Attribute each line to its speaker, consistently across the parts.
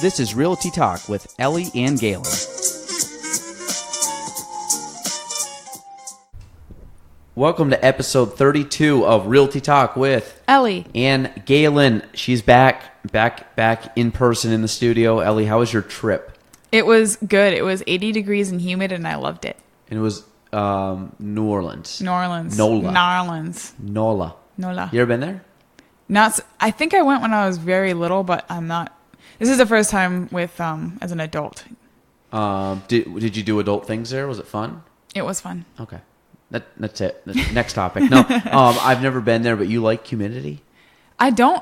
Speaker 1: This is Realty Talk with Ellie and Gaelan. Welcome to episode 32 of Realty Talk with
Speaker 2: Ellie
Speaker 1: and Gaelan. She's back in person in the studio. Ellie, how was your trip?
Speaker 2: It was good. It was 80 degrees and humid, and I loved it.
Speaker 1: And it was New Orleans.
Speaker 2: Nola.
Speaker 1: You ever been there?
Speaker 2: I think I went when I was very little, but I'm not. This is the first time with as an adult.
Speaker 1: Did you do adult things there? Was it fun?
Speaker 2: It was fun.
Speaker 1: Okay. That's it. Next topic. No, I've never been there, but you like humidity?
Speaker 2: I don't.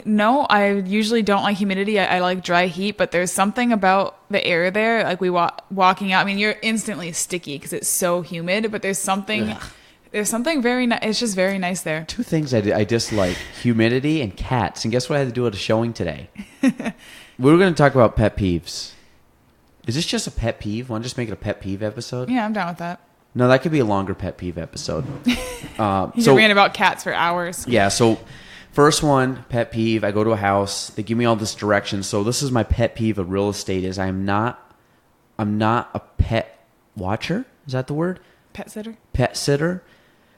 Speaker 2: No, I usually don't like humidity. I like dry heat, but there's something about the air there. Like walking out. I mean, you're instantly sticky because it's so humid. But there's something. Ugh. There's something very nice. It's just very nice there.
Speaker 1: Two things I dislike: humidity and cats. And guess what I had to do at a showing today? We were going to talk about pet peeves. Is this just a pet peeve? Want to just make it a pet peeve episode?
Speaker 2: Yeah, I'm down with that.
Speaker 1: No, that could be a longer pet peeve episode.
Speaker 2: You ran about cats for hours.
Speaker 1: Yeah, so first one, pet peeve. I go to a house. They give me all this direction. So this is my pet peeve of real estate is I'm not a pet watcher. Is that the word?
Speaker 2: Pet sitter?
Speaker 1: Pet sitter.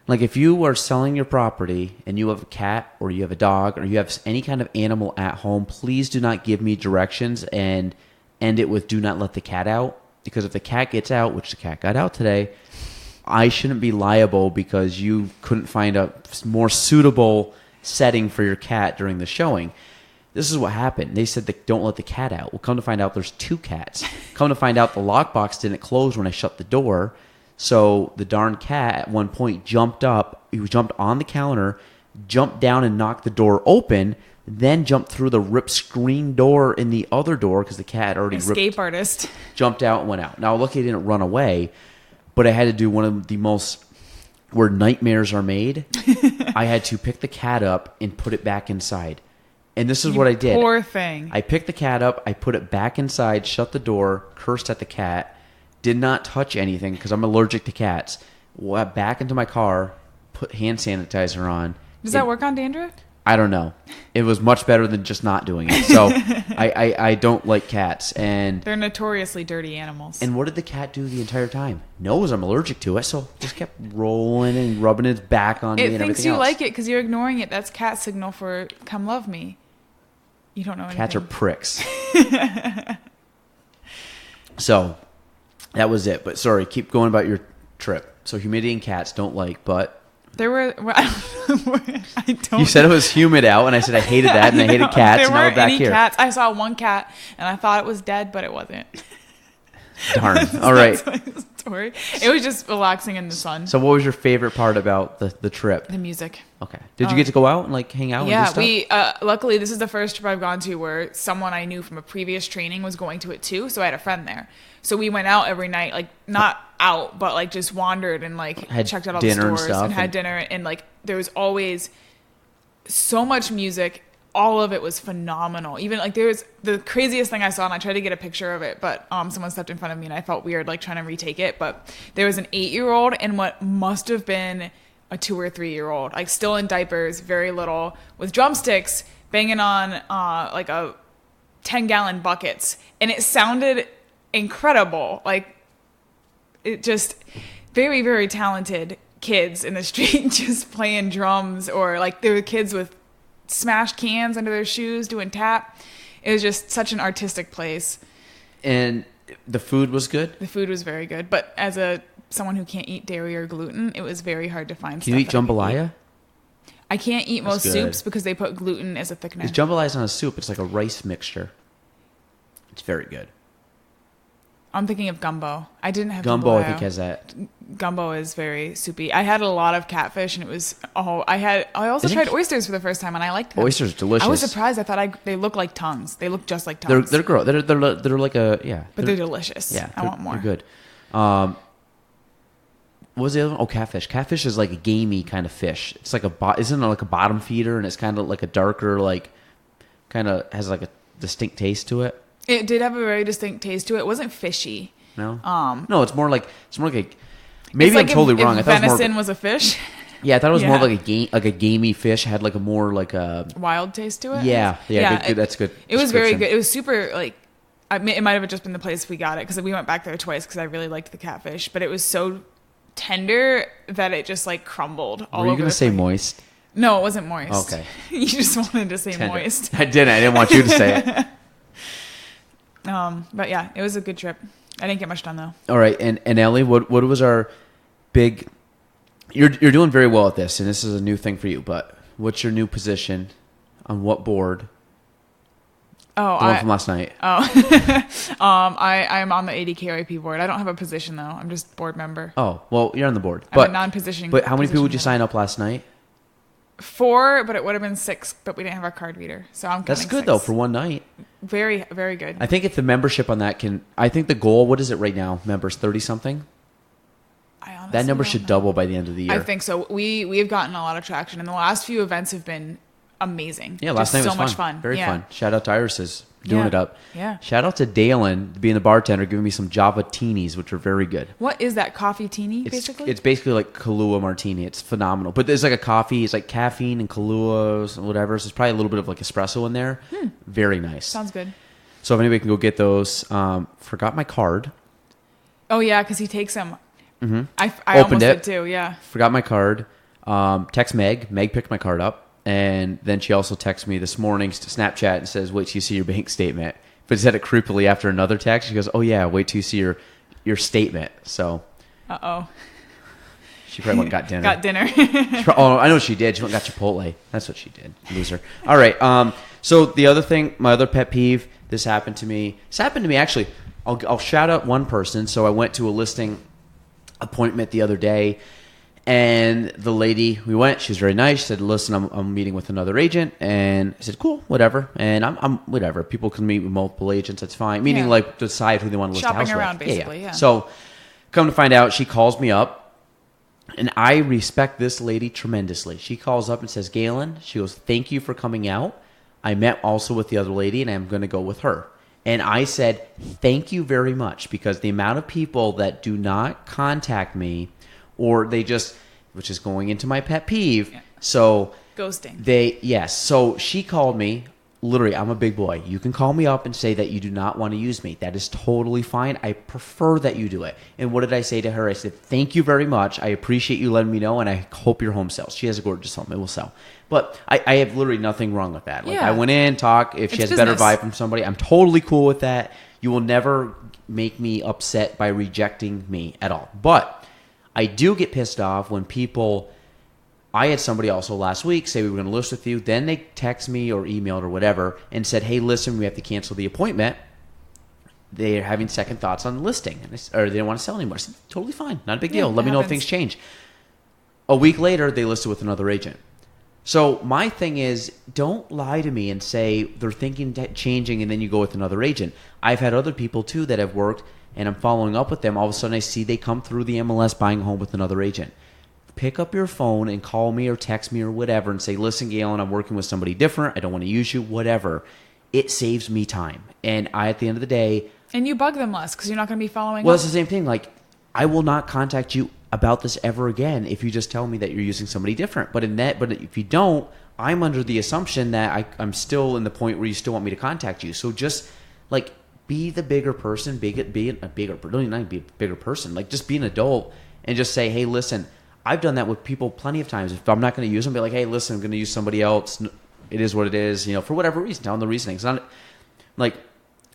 Speaker 1: Like if you are selling your property and you have a cat or you have a dog or you have any kind of animal at home, please do not give me directions and end it with do not let the cat out. Because if the cat gets out, which the cat got out today, I shouldn't be liable because you couldn't find a more suitable setting for your cat during the showing. This is what happened. They said don't let the cat out. Well, come to find out there's two cats. Come to find out the lockbox didn't close when I shut the door. So the darn cat at one point jumped up. He jumped on the counter, jumped down and knocked the door open, then jumped through the ripped screen door in the other door because the cat had already
Speaker 2: Escape artist.
Speaker 1: Jumped out and went out. Now, lucky he didn't run away, but I had to do one of the most where nightmares are made. I had to pick the cat up and put it back inside. And this is what I did.
Speaker 2: Poor thing.
Speaker 1: I picked the cat up, I put it back inside, shut the door, cursed at the cat, did not touch anything because I'm allergic to cats. Went back into my car, put hand sanitizer on.
Speaker 2: Does that work on dandruff?
Speaker 1: I don't know. It was much better than just not doing it. So I don't like cats. And
Speaker 2: they're notoriously dirty animals.
Speaker 1: And what did the cat do the entire time? Knows I'm allergic to it, so just kept rolling and rubbing its back on me and everything else.
Speaker 2: It thinks you like it because you're ignoring it. That's cat signal for come love me. You don't know anything.
Speaker 1: Cats are pricks. So that was it. But sorry, keep going about your trip. So humidity and cats don't like, but...
Speaker 2: There were... I don't...
Speaker 1: You said it was humid out, and I said I hated that, and I hated cats, and now we're back here.
Speaker 2: There weren't any cats. I saw one cat, and I thought it was dead, but it wasn't.
Speaker 1: Darn. All right.
Speaker 2: Story. It was just relaxing in the sun.
Speaker 1: So what was your favorite part about the trip?
Speaker 2: The music.
Speaker 1: Okay. Did you get to go out and like hang out?
Speaker 2: Yeah,
Speaker 1: and do stuff?
Speaker 2: luckily this is the first trip I've gone to where someone I knew from a previous training was going to it too. So I had a friend there. So we went out every night, like not out, but like just wandered and like checked out all the stores and had dinner. And like there was always so much music. All of it was phenomenal. Even like there was the craziest thing I saw, and I tried to get a picture of it, but someone stepped in front of me and I felt weird like trying to retake it. But there was an 8-year-old and what must have been a 2 or 3-year-old, like still in diapers, very little, with drumsticks banging on like a 10-gallon buckets, and it sounded incredible. Like it just very, very talented kids in the street just playing drums, or like there were kids with smashed cans under their shoes doing tap. It was just such an artistic place.
Speaker 1: And the food was good?
Speaker 2: The food was very good, but as someone who can't eat dairy or gluten, it was very hard to find.
Speaker 1: Can you eat jambalaya?
Speaker 2: I can't eat most soups because they put gluten as a thickener.
Speaker 1: Because jambalaya is not a soup. It's like a rice mixture. It's very good.
Speaker 2: I'm thinking of gumbo. I didn't have
Speaker 1: gumbo.
Speaker 2: Jambalaya.
Speaker 1: I think has that.
Speaker 2: Gumbo is very soupy. I had a lot of catfish, and it was I also tried oysters for the first time, and I liked them.
Speaker 1: Oysters are delicious.
Speaker 2: I was surprised. I thought they look like tongues. They look just like tongues.
Speaker 1: They're gross. They're like a
Speaker 2: But they're delicious.
Speaker 1: Yeah,
Speaker 2: I want more.
Speaker 1: They're good. What was the other one? Oh, catfish. Catfish is like a gamey kind of fish. It's like isn't it like a bottom feeder, and it's kind of like a darker, like kind of has like a distinct taste to it.
Speaker 2: It did have a very distinct taste to it. It wasn't fishy.
Speaker 1: No. No, it's more like maybe
Speaker 2: it's like
Speaker 1: I'm totally wrong.
Speaker 2: If venison was a fish.
Speaker 1: Yeah, I thought it was more like a gamey fish. Had like a more like a
Speaker 2: wild taste to it.
Speaker 1: Yeah. Good, that's good.
Speaker 2: It was very good. It was super like. It might have just been the place we got it because we went back there twice because I really liked the catfish, but it was so tender that it just like crumbled all over.
Speaker 1: Were you going to say moist?
Speaker 2: No, it wasn't moist.
Speaker 1: Okay.
Speaker 2: You just wanted to say
Speaker 1: tender.
Speaker 2: Moist.
Speaker 1: I didn't. I didn't want you to say it.
Speaker 2: But yeah, it was a good trip. I didn't get much done though.
Speaker 1: All right, and Ellie, what was our big? You're doing very well at this, and this is a new thing for you. But what's your new position on what board?
Speaker 2: Oh,
Speaker 1: the one from last night.
Speaker 2: Oh, I'm on the ADKRP board. I don't have a position though. I'm just board member.
Speaker 1: Oh, well, you're on the board.
Speaker 2: I'm a non-positioning.
Speaker 1: But how many people did you sign up last night?
Speaker 2: 4, but it would have been 6, but we didn't have our card reader, so I'm.
Speaker 1: That's good
Speaker 2: 6.
Speaker 1: though for one night.
Speaker 2: Very, very good.
Speaker 1: I think if the membership on that can, I think the goal. What is it right now? Members 30 something. That number should double by the end of the year.
Speaker 2: I think so. We have gotten a lot of traction, and the last few events have been amazing.
Speaker 1: Yeah, last night was
Speaker 2: so much fun.
Speaker 1: Very fun. Shout out to Iris's doing it up.
Speaker 2: Yeah.
Speaker 1: Shout out to Gaelan being the bartender, giving me some Java teenies, which are very good.
Speaker 2: What is that coffee teenie? Basically,
Speaker 1: it's basically like Kahlua martini. It's phenomenal. But there's like a coffee. It's like caffeine and Kahlua, whatever. So there's probably a little bit of like espresso in there. Very nice.
Speaker 2: Sounds good.
Speaker 1: So if anybody can go get those, forgot my card.
Speaker 2: Oh yeah, because he takes them.
Speaker 1: Mm-hmm.
Speaker 2: I
Speaker 1: opened
Speaker 2: almost
Speaker 1: it
Speaker 2: did too. Yeah.
Speaker 1: Forgot my card. Text Meg. Meg picked my card up. And then she also texted me this morning to Snapchat and says, wait till you see your bank statement. But said it creepily after another text. She goes, oh, yeah, wait till you see your statement. So.
Speaker 2: Uh-oh.
Speaker 1: She probably went and got dinner.
Speaker 2: Got dinner.
Speaker 1: I know what she did. She went and got Chipotle. That's what she did. Loser. All right. So the other thing, my other pet peeve, this happened to me. This happened to me, actually. I'll shout out one person. So I went to a listing appointment the other day. And the lady, we went, she was very nice. She said, listen, I'm meeting with another agent. And I said, cool, whatever. And I'm whatever. People can meet with multiple agents. That's fine. Meaning like decide who they want to list a house with.
Speaker 2: Shopping around, basically, yeah.
Speaker 1: So come to find out, she calls me up. And I respect this lady tremendously. She calls up and says, Gaelan, she goes, thank you for coming out. I met also with the other lady and I'm going to go with her. And I said, thank you very much. Because the amount of people that do not contact me or they just, which is going into my pet peeve. Yeah. So
Speaker 2: ghosting.
Speaker 1: Yes. So she called me. Literally, I'm a big boy. You can call me up and say that you do not want to use me. That is totally fine. I prefer that you do it. And what did I say to her? I said, thank you very much. I appreciate you letting me know, and I hope your home sells. She has a gorgeous home. It will sell. But I have literally nothing wrong with that. Like I went in, talk. If she has business. Better vibe from somebody, I'm totally cool with that. You will never make me upset by rejecting me at all. But I do get pissed off when people, I had somebody also last week say we were going to list with you. Then they text me or emailed or whatever and said, hey, listen, we have to cancel the appointment. They're having second thoughts on the listing or they don't want to sell anymore. I said, totally fine. Not a big deal. Let me know if things change. A week later, they listed with another agent. So my thing is, don't lie to me and say they're thinking changing and then you go with another agent. I've had other people too that have worked and I'm following up with them. All of a sudden I see they come through the MLS buying a home with another agent. Pick up your phone and call me or text me or whatever and say, listen, Gaelan, I'm working with somebody different. I don't want to use you, whatever. It saves me time. And at the end of the day...
Speaker 2: And you bug them less because you're not going to be following
Speaker 1: up. Well,
Speaker 2: it's
Speaker 1: the same thing. Like, I will not contact you about this ever again if you just tell me that you're using somebody different. But if you don't, I'm under the assumption that I'm still in the point where you still want me to contact you. So just, like... Be the bigger person. Don't even be a bigger person. Like just be an adult and just say, hey, listen. I've done that with people plenty of times. If I'm not going to use them, be like, hey, listen, I'm going to use somebody else. It is what it is. For whatever reason. Tell them the reasoning. It's not like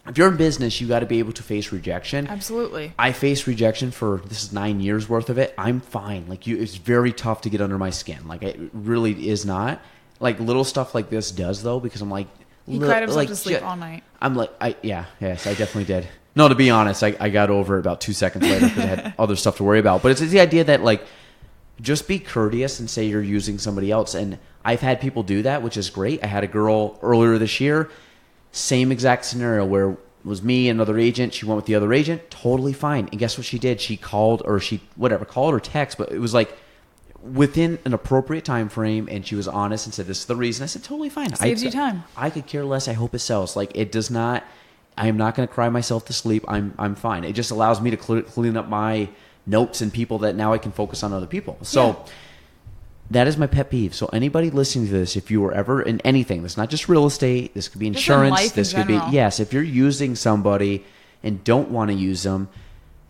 Speaker 1: if you're in business, you got to be able to face rejection.
Speaker 2: Absolutely. I
Speaker 1: faced rejection for this is 9 years worth of it. I'm fine. Like it's very tough to get under my skin. Like it really is not. Like little stuff like this does though, because I'm like.
Speaker 2: He cried himself to sleep all night.
Speaker 1: I'm like, yes, I definitely did. No, to be honest, I got over it about 2 seconds later because I had other stuff to worry about. But it's the idea that like, just be courteous and say you're using somebody else. And I've had people do that, which is great. I had a girl earlier this year, same exact scenario where it was me and another agent. She went with the other agent, totally fine. And guess what she did? She called or text, but it was like, within an appropriate time frame, and she was honest and said this is the reason. I said totally fine.
Speaker 2: Saves you time.
Speaker 1: I could care less. I hope it sells. Like it does not. I am not going to cry myself to sleep. I'm fine. It just allows me to clean up my notes and people that now I can focus on other people. So that is my pet peeve. So anybody listening to this, if you were ever in anything, this is not just real estate, this could be insurance, this could be, yes, if you're using somebody and don't want to use them,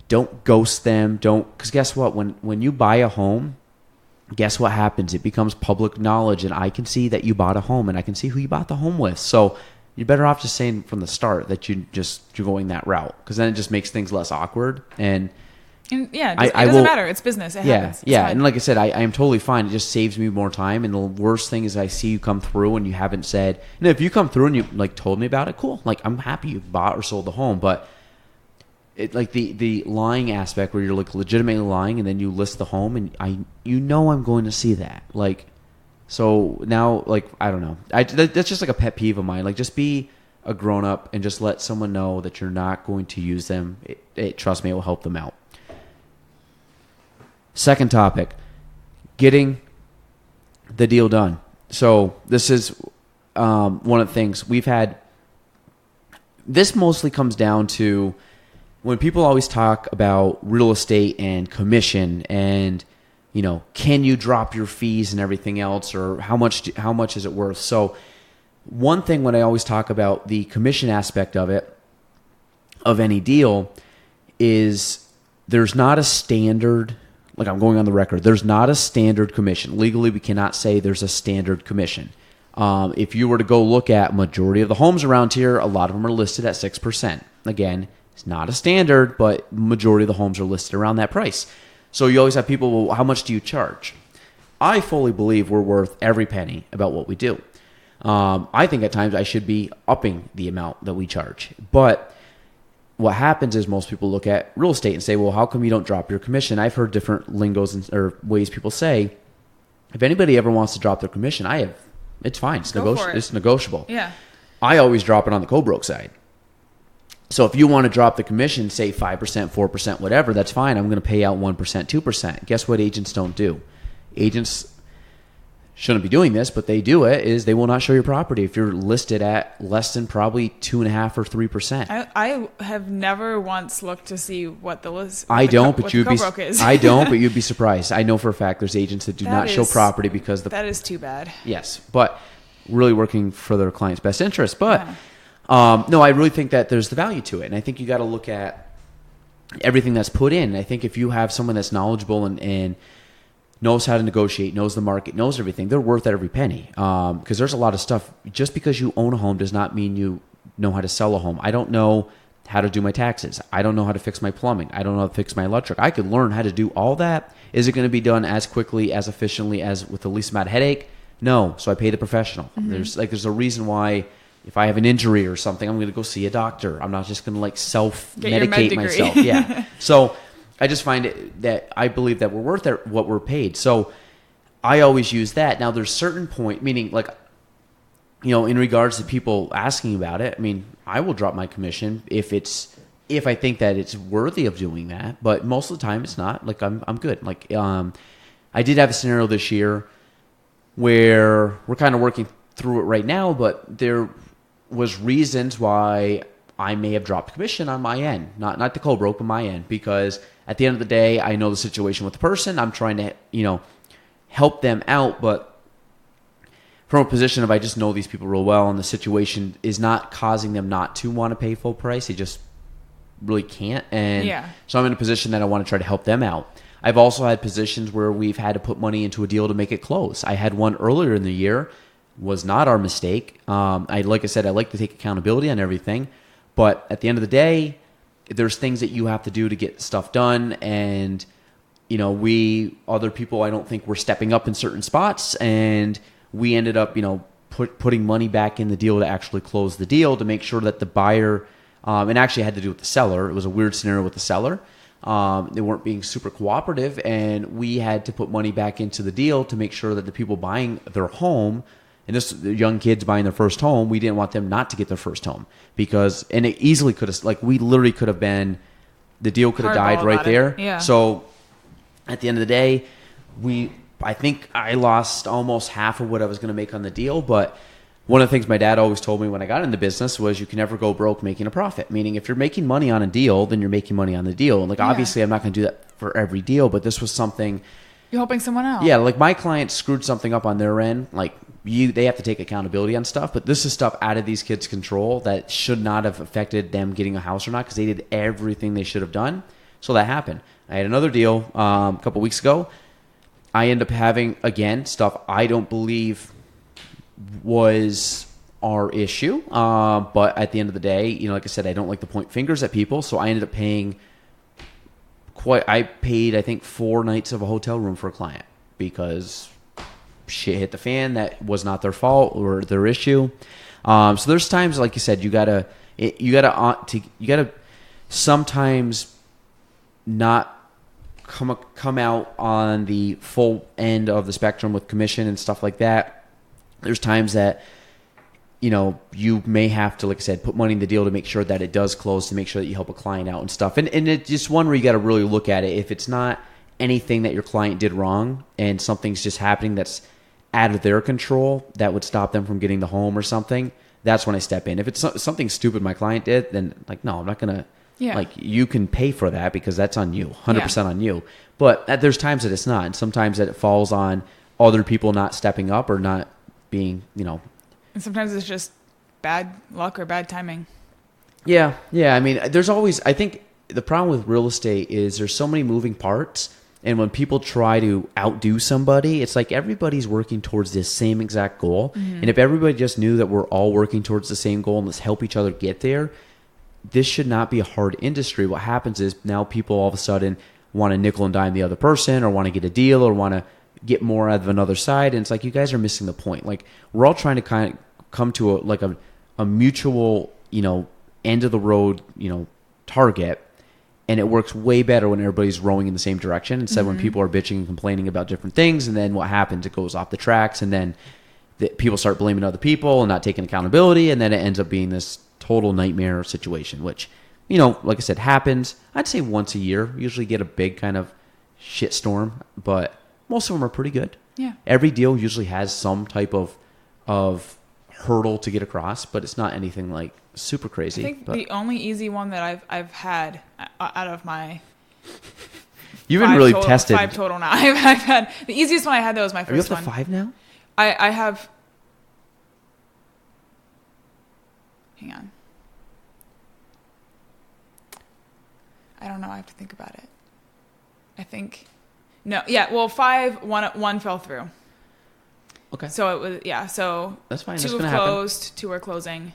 Speaker 1: don't ghost them, because guess what? When you buy a home, guess what happens? It becomes public knowledge, and I can see that you bought a home, and I can see who you bought the home with. So you're better off just saying from the start that you're going that route, because then it just makes things less awkward. And
Speaker 2: yeah, it doesn't matter. It's business. It happens.
Speaker 1: Yeah. And like I said, I am totally fine. It just saves me more time. And the worst thing is I see you come through and you haven't said, if you come through and you like told me about it, cool. Like, I'm happy you bought or sold the home. But it, like the lying aspect where you're like legitimately lying and then you list the home and I'm going to see that. Like, so now, like, I don't know. That's just like a pet peeve of mine. Like, just be a grown up and just let someone know that you're not going to use them. Trust me, it will help them out. Second topic, getting the deal done. So this is one of the things we've had. This mostly comes down to when people always talk about real estate and commission and, can you drop your fees and everything else, or how much is it worth? So one thing when I always talk about the commission aspect of it, of any deal, is there's not a standard. Like, I'm going on the record, there's not a standard commission. Legally, we cannot say there's a standard commission. If you were to go look at majority of the homes around here, a lot of them are listed at 6%. Again, it's not a standard, but majority of the homes are listed around that price. So you always have people, well, how much do you charge? I fully believe we're worth every penny about what we do. I think at times I should be upping the amount that we charge. But what happens is most people look at real estate and say, well, how come you don't drop your commission? I've heard different lingos or ways people say, if anybody ever wants to drop their commission, it's fine. It's negotiable.
Speaker 2: Yeah.
Speaker 1: I always drop it on the co-broke side. So if you want to drop the commission, say 5%, 4%, whatever, that's fine. I'm going to pay out 1%, 2%. Guess what agents don't do? Agents shouldn't be doing this, but they do it, is they will not show your property if you're listed at less than probably 2.5% or 3%.
Speaker 2: I have never once looked to see what the list.
Speaker 1: I don't, but you'd be surprised. I know for a fact there's agents that do not show property because
Speaker 2: that is too bad.
Speaker 1: Yes, but really working for their client's best interest. But no, I really think that there's the value to it, and I think you got to look at everything that's put in. I think if you have someone that's knowledgeable and knows how to negotiate, knows the market, knows everything, they're worth every penny. Because there's a lot of stuff. Just because you own a home does not mean you know how to sell a home. I don't know how to do my taxes. I don't know how to fix my plumbing. I don't know how to fix my electric. I could learn how to do all that. Is it going to be done as quickly, as efficiently, as with the least amount of headache? No. So I pay the professional. Mm-hmm. There's a reason why if I have an injury or something, I'm going to go see a doctor. I'm not just going to self-medicate myself. Yeah. So I just find it that I believe that we're worth what we're paid. So I always use that. Now there's certain point, meaning in regards to people asking about it, I mean, I will drop my commission if I think that it's worthy of doing that. But most of the time it's not. Like I'm good. Like I did have a scenario this year where we're kind of working through it right now, but there was reasons why I may have dropped commission on my end, not the co-broke, but my end, because at the end of the day, I know the situation with the person. I'm trying to, help them out, but from a position of I just know these people real well, and the situation is not causing them not to want to pay full price. They just really can't, and so I'm in a position that I want to try to help them out. I've also had positions where we've had to put money into a deal to make it close. I had one earlier in the year, was not our mistake. Like I said, I like to take accountability on everything. But at the end of the day, there's things that you have to do to get stuff done. And, other people, I don't think were stepping up in certain spots. And we ended up, putting money back in the deal to actually close the deal to make sure that the buyer, and actually had to do with the seller. It was a weird scenario with the seller. They weren't being super cooperative. And we had to put money back into the deal to make sure that the people buying their home, and the young kids buying their first home, we didn't want them not to get their first home and it easily could have, we literally could have been, the deal could have died right there.
Speaker 2: Yeah.
Speaker 1: So at the end of the day, I think I lost almost half of what I was going to make on the deal. But one of the things my dad always told me when I got into business was you can never go broke making a profit. Meaning if you're making money on a deal, then you're making money on the deal. And obviously I'm not going to do that for every deal, but this was something
Speaker 2: You're helping someone else.
Speaker 1: Yeah, like my client screwed something up on their end. Like they have to take accountability on stuff, but this is stuff out of these kids' control that should not have affected them getting a house or not because they did everything they should have done. So that happened. I had another deal a couple weeks ago. I end up having, again, stuff I don't believe was our issue. But at the end of the day, like I said, I don't like to point fingers at people. So I ended up paying I paid, I think, 4 nights of a hotel room for a client because shit hit the fan. That was not their fault or their issue. So there's times, like you said, you gotta sometimes not come out on the full end of the spectrum with commission and stuff like that. There's times that you may have to, like I said, put money in the deal to make sure that it does close, to make sure that you help a client out and stuff. And it's just one where you got to really look at it. If it's not anything that your client did wrong and something's just happening that's out of their control that would stop them from getting the home or something, that's when I step in. If it's something stupid my client did, then no, I'm not going to. Yeah. Like, you can pay for that because that's on you, 100% on you. But there's times that it's not. And sometimes that it falls on other people not stepping up or not being, And
Speaker 2: sometimes it's just bad luck or bad timing.
Speaker 1: Yeah. I mean, I think the problem with real estate is there's so many moving parts. And when people try to outdo somebody, it's like everybody's working towards this same exact goal. Mm-hmm. And if everybody just knew that we're all working towards the same goal and let's help each other get there, this should not be a hard industry. What happens is now people all of a sudden want to nickel and dime the other person or want to get a deal or want to get more out of another side. And it's like, you guys are missing the point. Like, we're all trying to kind of come to a mutual, end of the road, target. And it works way better when everybody's rowing in the same direction instead when people are bitching and complaining about different things. And then what happens? It goes off the tracks, and then people start blaming other people and not taking accountability. And then it ends up being this total nightmare situation, which, like I said, happens. I'd say once a year. We usually get a big kind of shit storm, but most of them are pretty good.
Speaker 2: Yeah.
Speaker 1: Every deal usually has some type of hurdle to get across, but it's not anything like super crazy.
Speaker 2: I think the only easy one that I've had out of my
Speaker 1: you've been really tested
Speaker 2: 5 total now. I've had the easiest one I had, that was my first one.
Speaker 1: Are you up to 5 now?
Speaker 2: I have. Hang on. I don't know. I have to think about it. I think no. Yeah. Well, 5. One fell through.
Speaker 1: Okay.
Speaker 2: So it was So
Speaker 1: that's fine.
Speaker 2: 2 have closed. 2 are closing.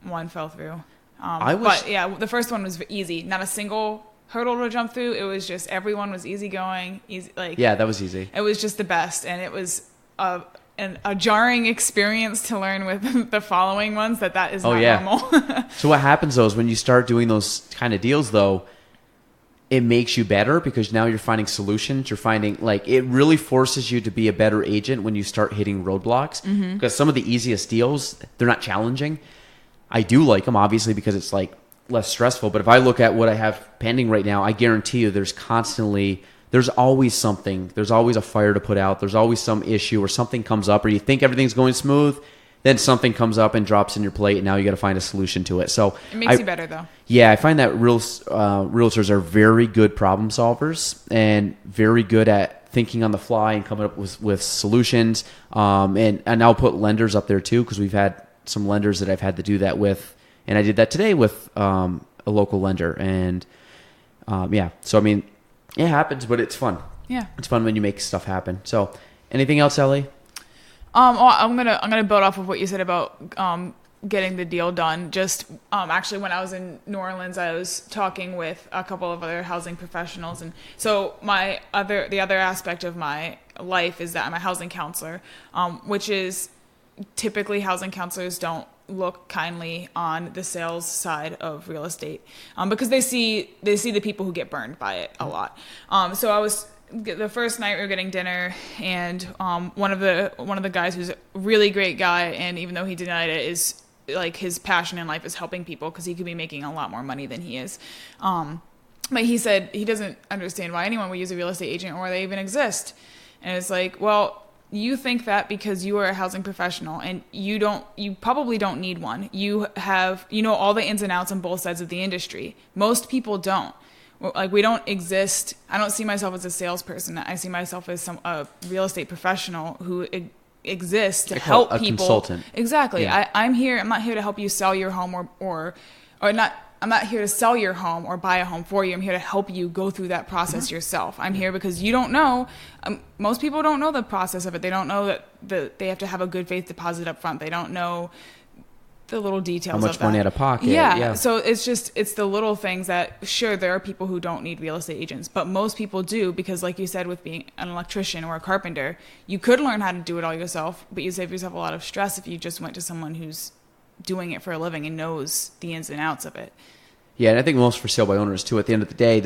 Speaker 2: 1 fell through. But yeah, the first one was easy. Not a single hurdle to jump through. It was just everyone was easygoing.
Speaker 1: Yeah, that was easy.
Speaker 2: It was just the best, and it was a jarring experience to learn with the following ones that is not normal.
Speaker 1: So what happens though is when you start doing those kind of deals though, it makes you better because now you're finding solutions. You're finding it really forces you to be a better agent when you start hitting roadblocks because some of the easiest deals, they're not challenging. I do like them obviously because it's less stressful. But if I look at what I have pending right now, I guarantee you there's always something. There's always a fire to put out. There's always some issue or something comes up or you think everything's going smooth. Then something comes up and drops in your plate, and now you got to find a solution to it. So
Speaker 2: it makes you better, though.
Speaker 1: Yeah, I find that realtors are very good problem solvers and very good at thinking on the fly and coming up with solutions. And I'll put lenders up there too because we've had some lenders that I've had to do that with, and I did that today with a local lender. And so I mean, it happens, but it's fun.
Speaker 2: Yeah,
Speaker 1: it's fun when you make stuff happen. So, anything else, Ellie?
Speaker 2: I'm gonna build off of what you said about getting the deal done. Just actually, when I was in New Orleans, I was talking with a couple of other housing professionals, and so the other aspect of my life is that I'm a housing counselor, which is typically housing counselors don't look kindly on the sales side of real estate because they see the people who get burned by it a lot. So I was. The first night we were getting dinner, and one of the guys who's a really great guy, and even though he denied it, is his passion in life is helping people because he could be making a lot more money than he is. But he said he doesn't understand why anyone would use a real estate agent or why they even exist. And it's like, well, you think that because you are a housing professional and you probably don't need one. You have all the ins and outs on both sides of the industry. Most people don't. Like, we don't exist. I don't see myself as a salesperson. I see myself as a real estate professional who exists to help people. A consultant. Exactly. Yeah. I'm not here to help you sell your home or not. I'm not here to sell your home or buy a home for you. I'm here to help you go through that process yourself. I'm here because you don't know. Most people don't know the process of it. They don't know that they have to have a good faith deposit up front. They don't know the little details of that.
Speaker 1: How much money out of pocket.
Speaker 2: Yeah. So it's the little things that, sure, there are people who don't need real estate agents, but most people do, because like you said, with being an electrician or a carpenter, you could learn how to do it all yourself, but you save yourself a lot of stress if you just went to someone who's doing it for a living and knows the ins and outs of it.
Speaker 1: Yeah, and I think most for sale by owners too. At the end of the day,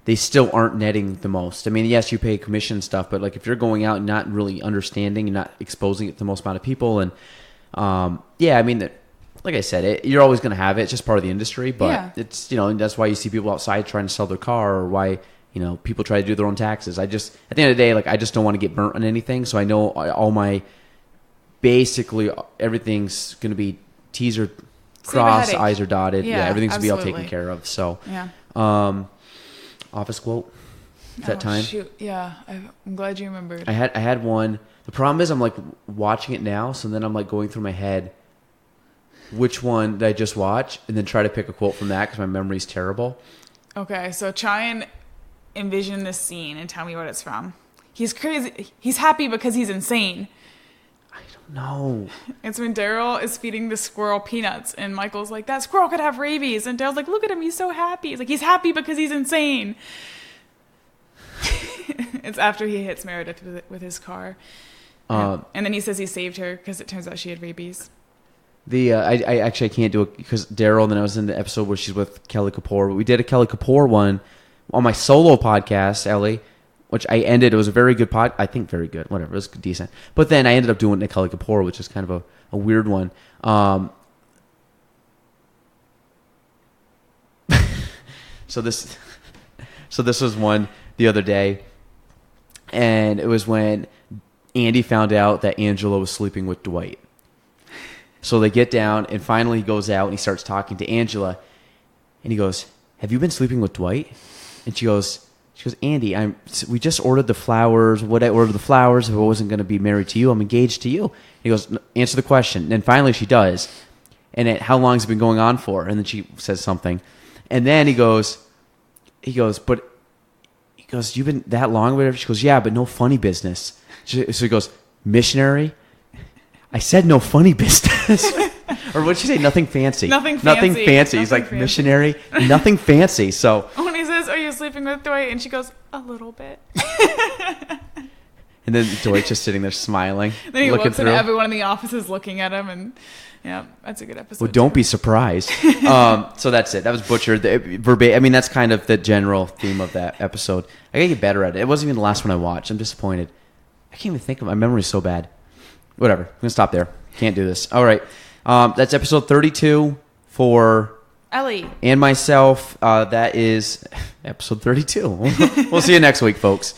Speaker 1: they still aren't netting the most. I mean, yes, you pay commission and stuff, but like if you're going out and not really understanding and not exposing it to the most amount of people, and I mean, like I said, you're always going to have it. It's just part of the industry, but it's and that's why you see people outside trying to sell their car, or why people try to do their own taxes. At the end of the day, like I just don't want to get burnt on anything, so I know all my basically everything's going to be T's are crossed, I's are dotted. Yeah, everything's going to be all taken care of. So, office quote. Is that time?
Speaker 2: Shoot. Yeah, I'm glad you remembered.
Speaker 1: I had one. The problem is I'm like watching it now, so then I'm like going through my head which one did I just watch, and then try to pick a quote from that because my memory's terrible.
Speaker 2: Okay, so try and envision this scene and tell me what it's from. He's crazy. He's happy because he's insane.
Speaker 1: I don't know.
Speaker 2: It's when Daryl is feeding the squirrel peanuts, and Michael's like, that squirrel could have rabies. And Daryl's like, look at him, he's so happy. He's like, he's happy because he's insane. It's after he hits Meredith with his car. And then he says he saved her because it turns out she had rabies.
Speaker 1: I can't do it because Daryl, and then I was in the episode where she's with Kelly Kapoor. But we did a Kelly Kapoor one on my solo podcast, Ellie, which I ended. It was a very good I think very good. Whatever, it was decent. But then I ended up doing the Kelly Kapoor, which is kind of a weird one. So this was one the other day, and it was when Andy found out that Angela was sleeping with Dwight. So they get down, and finally he goes out and he starts talking to Angela, and he goes, "Have you been sleeping with Dwight?" And she goes, "Andy, we just ordered the flowers. Would I order the flowers if I wasn't going to be married to you? I'm engaged to you." And he goes, "Answer the question." And then finally she does. And how long has it been going on for? And then she says something. And then he goes, "You've been that long?" Whatever. She goes, "Yeah, but no funny business." So he goes, "Missionary? I said no funny business." Or what did she say? Nothing fancy.
Speaker 2: Nothing fancy.
Speaker 1: He's like, fancy. Missionary, nothing fancy. So
Speaker 2: when he says, "Are you sleeping with Dwight?" and she goes, "A little bit."
Speaker 1: And then Dwight's just sitting there smiling.
Speaker 2: Then he looks and everyone in the office is looking at him, and yeah, that's a good episode.
Speaker 1: Well, don't be surprised. So that's it. That was butchered. Verbatim. I mean, that's kind of the general theme of that episode. I gotta get better at it. It wasn't even the last one I watched. I'm disappointed. I can't even think of it. My memory's so bad. Whatever. I'm gonna stop there. Can't do this. All right. That's episode 32 for
Speaker 2: Ellie
Speaker 1: and myself. That is episode 32. We'll see you next week, folks.